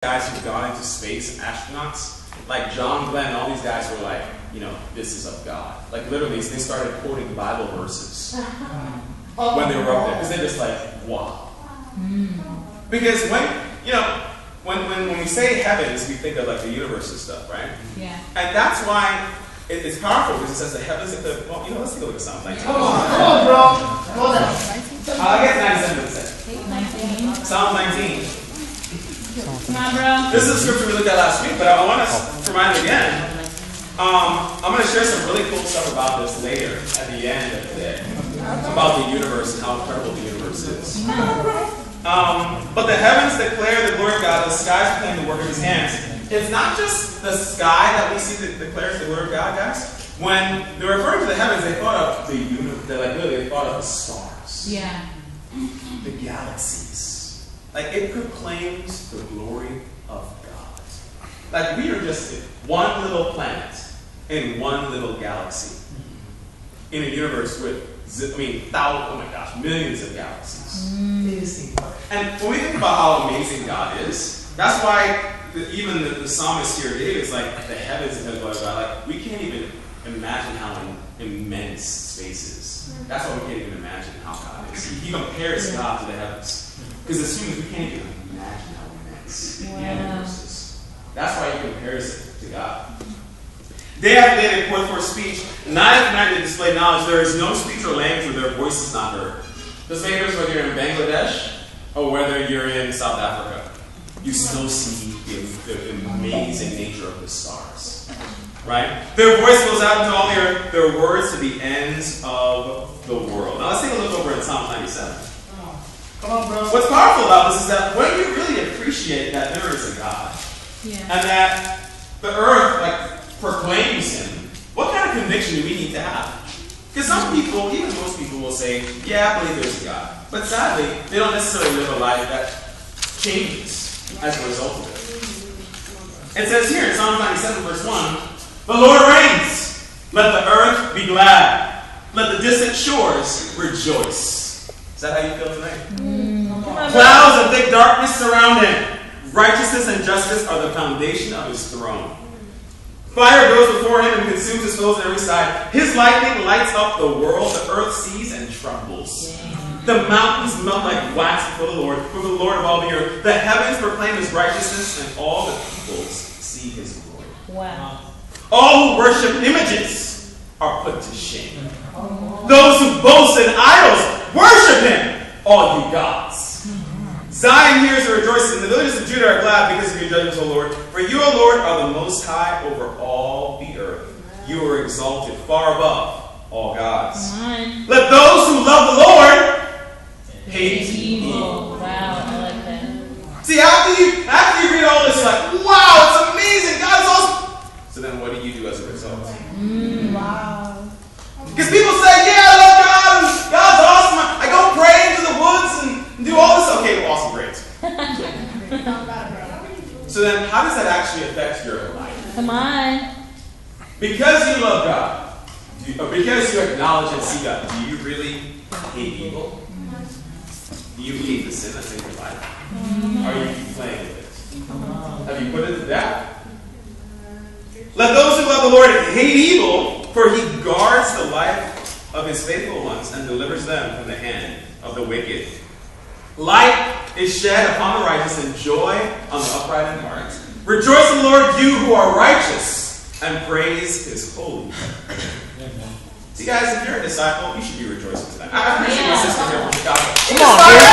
guys who've gone into space, astronauts, like John Glenn, all these guys were like, this is of God. Like literally, they started quoting Bible verses when they were up there, because they're just like, wow. Because when we say heavens, we think of like the universe and stuff, right? Yeah. And that's why it's powerful, because it says the heavens and the, let's take a look at Psalm 19. Come on, bro. Hold on. I guess 97%. Psalm 19. Come on, bro. This is a scripture we looked at last week, but I want to remind you again. I'm going to share some really cool stuff about this later at the end of today. About the universe and how incredible the universe is. But the heavens declare the glory of God, the skies proclaim the work of his hands. It's not just the sky that we see that declares the glory of God, guys. When they're referring to the heavens, they thought of the universe, they thought of the stars. Yeah. The galaxies. Like, it proclaims the glory of God. Like, we are just one little planet in one little galaxy. In a universe with, millions of galaxies. And when we think about how amazing God is, that's why even the psalmist here, David's like, the heavens and the glory of God, like, we can't even imagine how immense space is. That's why we can't even imagine how God is. He compares God to the heavens. Because as humans, we can't even imagine how immense the universe is. That's why he compares it to God. Day after day they pour forth speech. Night after night they display knowledge. There is no speech or language where their voice is not heard. This makes whether you're in Bangladesh or whether you're in South Africa, you still see the amazing nature of the stars. Right? Their voice goes out into all their words to the ends of the world. Now let's take a look over at Psalm 97. Come on, bro. What's powerful about this is that when you really appreciate that there is a God, and that the earth proclaims him, what kind of conviction do we need to have? Because some people, even most people, will say, yeah, I believe there's a God. But sadly, they don't necessarily live a life that changes as a result of it. It says here in Psalm 97, verse 1, the Lord reigns. Let the earth be glad. Let the distant shores rejoice. Is that how you feel tonight? Clouds and thick darkness surround him. Righteousness and justice are the foundation of his throne. Fire goes before him and consumes his foes on every side. His lightning lights up the world. The earth sees and trembles. The mountains melt like wax before the Lord of all the earth. The heavens proclaim his righteousness, and all the peoples see his glory. Wow. All who worship images are put to shame. Those who boast in idols, worship him, all you gods. Zion hears and rejoices, and the villages of Judah are glad because of your judgments, O Lord. For you, O Lord, are the most high over all the earth. You are exalted far above all gods. Let those who love the Lord hate evil. Wow, I like that. See, after you read all this, you're like, wow, it's amazing, God is awesome. So then what do you do as a result? Wow. Because people say, yeah, I love God, and God's awesome. I go pray into the woods and do all this. Okay, awesome, great. So then how does that actually affect your life? Come on. Because you love God, because you acknowledge and see God, do you really hate evil? Do you hate the sin that's in your life? Are you playing with it? Have you put it to death? Let those who love the Lord hate evil, for he guards the life of his faithful ones and delivers them from the hand of the wicked. Light is shed upon the righteous and joy on the upright in heart. Rejoice in the Lord, you who are righteous, and praise his holy name. See, guys, if you're a disciple, you should be rejoicing tonight. I appreciate my sister here from Chicago. Come on, dude.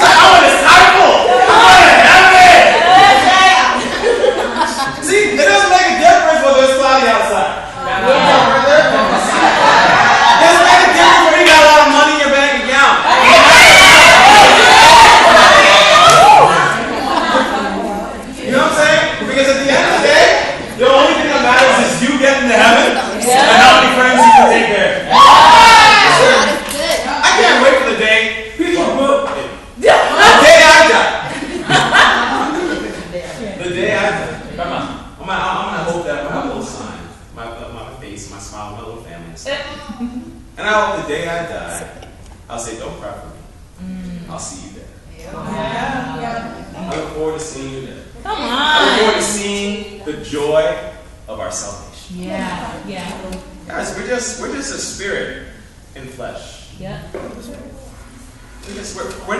I'm a disciple. I'm going to heaven. See, it doesn't make a difference whether it's cloudy outside. It doesn't make a difference when you got a lot of money in your bank account. You know what I'm saying? Because at the end of the day, the only thing that matters is you getting to heaven and how many friends you can take there. I can't wait for the day people will. The day I die. The day I die. Come on. I'm gonna hope that I have a little sign, my face, my smile, my little family and stuff. And I hope the day I die, I'll say, don't cry for me. I'll see you there. Yeah. our salvation. Yeah. Yeah. Guys, we're just a spirit in flesh. Yeah. We're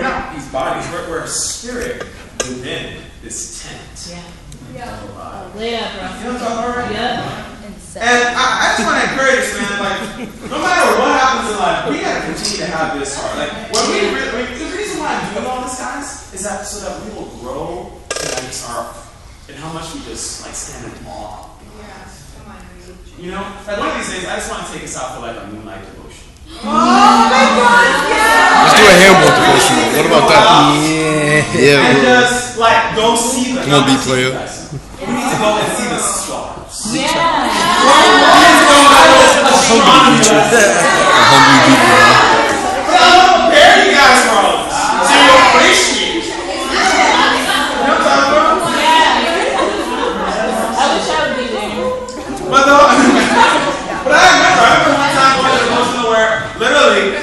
not these bodies. We're a spirit within this tent. Yeah. Yeah. Lay up, bro. You know what I'm talking about, right? Yeah. And I just want to encourage us, man, like, no matter what happens in life, we got to continue to have this heart. Like, the reason why I'm doing all this, guys, is that so that we will grow in how much we just, like, stand in awe. You know? Like, one of these days, I just want to take us out for, like, a moonlight devotion. Oh my God, yeah! Let's do a handbook devotional. What about that? Yeah. And just, like, go see the... Come on, B-player. We need to go and see the stars. Yeah. Hungry beater. But I don't prepare you guys for all this. So you appreciate it. You know what I'm talking about? Yeah. I wish I would be there. But I remember one time going to a devotional where literally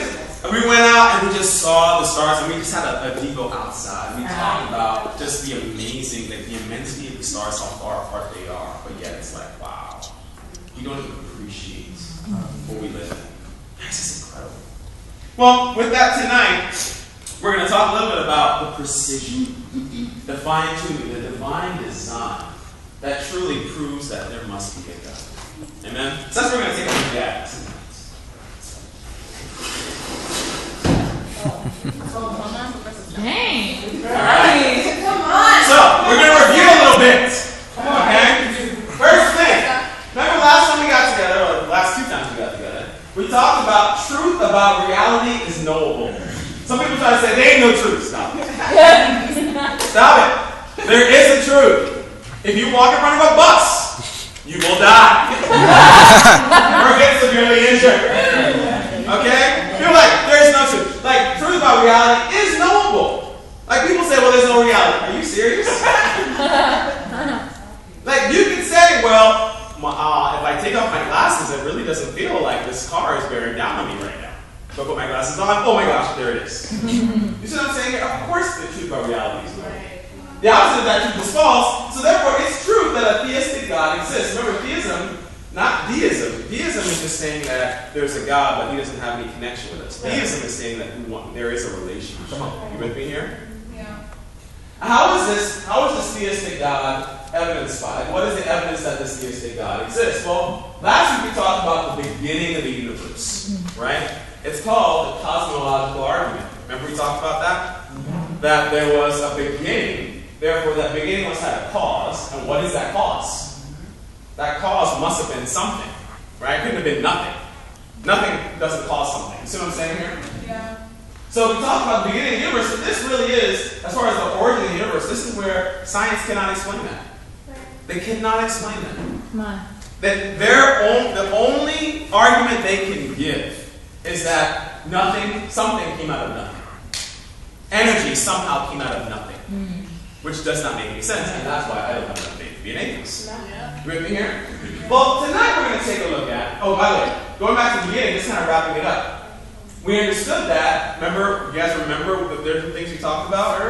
we went out and we just saw the stars and we just had a devo outside. We talked about just the amazing, like the immensity of the stars, how far apart they are. But yet it's like, wow, you don't even appreciate what we live in. That's just incredible. Well, with that tonight, we're going to talk a little bit about the precision, the fine-tuning, the divine design that truly proves that there must be a God. Amen? So that's what we're going to take a look at tonight. Dang. Alright. Come on! So, we're going to review a little bit. Okay? First thing. Remember last time we got together, or the last two times we got together, we talked about truth about reality is knowable. Some people try to say, there ain't no truth. Stop it. Stop it. There is a truth. If you walk in front of a bus, you will die. Or get severely injured. Okay? People are like, there is no truth. Like, truth about reality is knowable. Like, people say, well, there's no reality. Are you serious? Like, you can say, well, if I take off my glasses, it really doesn't feel like this car is bearing down on me right now. If I put my glasses on, oh my gosh, there it is. You see what I'm saying? Of course the truth about reality is knowable. The opposite of that truth is false, so therefore it's true that a theistic God exists. Remember, theism, not deism. Deism is just saying that there's a God, but he doesn't have any connection with us. Theism is saying that there is a relationship. You with me here? Yeah. How is this theistic God evidenced by? What is the evidence that this theistic God exists? Well, last week we talked about the beginning of the universe, right? It's called the cosmological argument. Remember we talked about that? That there was a beginning, therefore that beginning must have a cause. And what is that cause? That cause must have been something, right? It couldn't have been nothing. Nothing doesn't cause something. You see what I'm saying here? Yeah. So we talked about the beginning of the universe, but this really is, as far as the origin of the universe, this is where science cannot explain that. They cannot explain that. Come on. That the only argument they can give is that something came out of nothing. Energy somehow came out of nothing. Which does not make any sense, and that's why I don't have enough faith to be an atheist. Yeah. You with me here? Well, tonight we're going to take a look at, oh, by the way, going back to the beginning, just kind of wrapping it up. We understood that, remember, you guys remember the different things we talked about?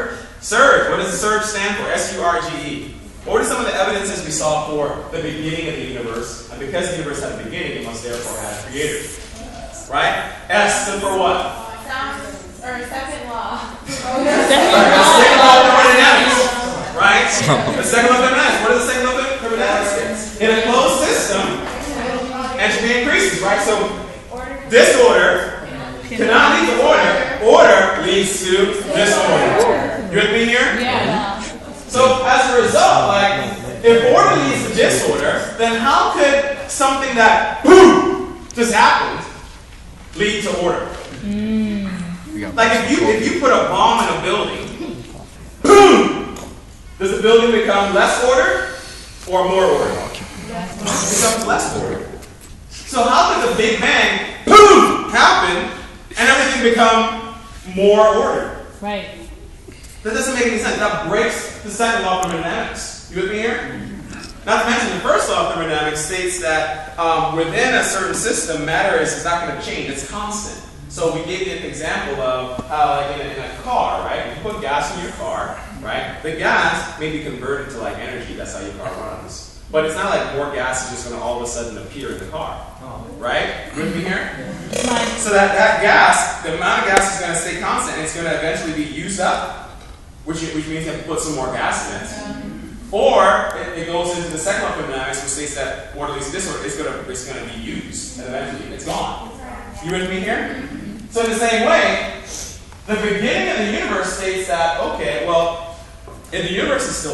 Surge. What does the surge stand for? S-U-R-G-E. What are some of the evidences we saw for the beginning of the universe? And because the universe had a beginning, it must therefore have a creator. Right? S stood for what? Second law. The second law of thermodynamics. Right? The second law of thermodynamics. What does the second law of thermodynamics say? In a closed system, entropy increases, right? So disorder cannot lead to order. Order leads to disorder. You with me here? Yeah. So as a result, like, if order leads to disorder, then how could something that, boom, just happened lead to order? Like if you put a bomb in a building, boom, does the building become less order or more order? It becomes less order. So how could the Big Bang, boom, happen and everything become more order? Right. That doesn't make any sense. That breaks the second law of thermodynamics. You with me here? Not to mention the first law of thermodynamics states that within a certain system, matter is not going to change. It's constant. So we gave you an example of how, like in a car, right? If you put gas in your car, right? The gas may be converted to like energy. That's how your car runs. But it's not like more gas is just going to all of a sudden appear in the car. Right? With me here? So that gas, the amount of gas is going to stay constant, and it's going to eventually be used up, which means you have to put some more gas in it. Or it goes into the second law of thermodynamics, which states that orderly disorder is going to be used, and eventually it's gone. You with me here? So in the same way, the beginning of the universe states that, okay, well, if the universe is still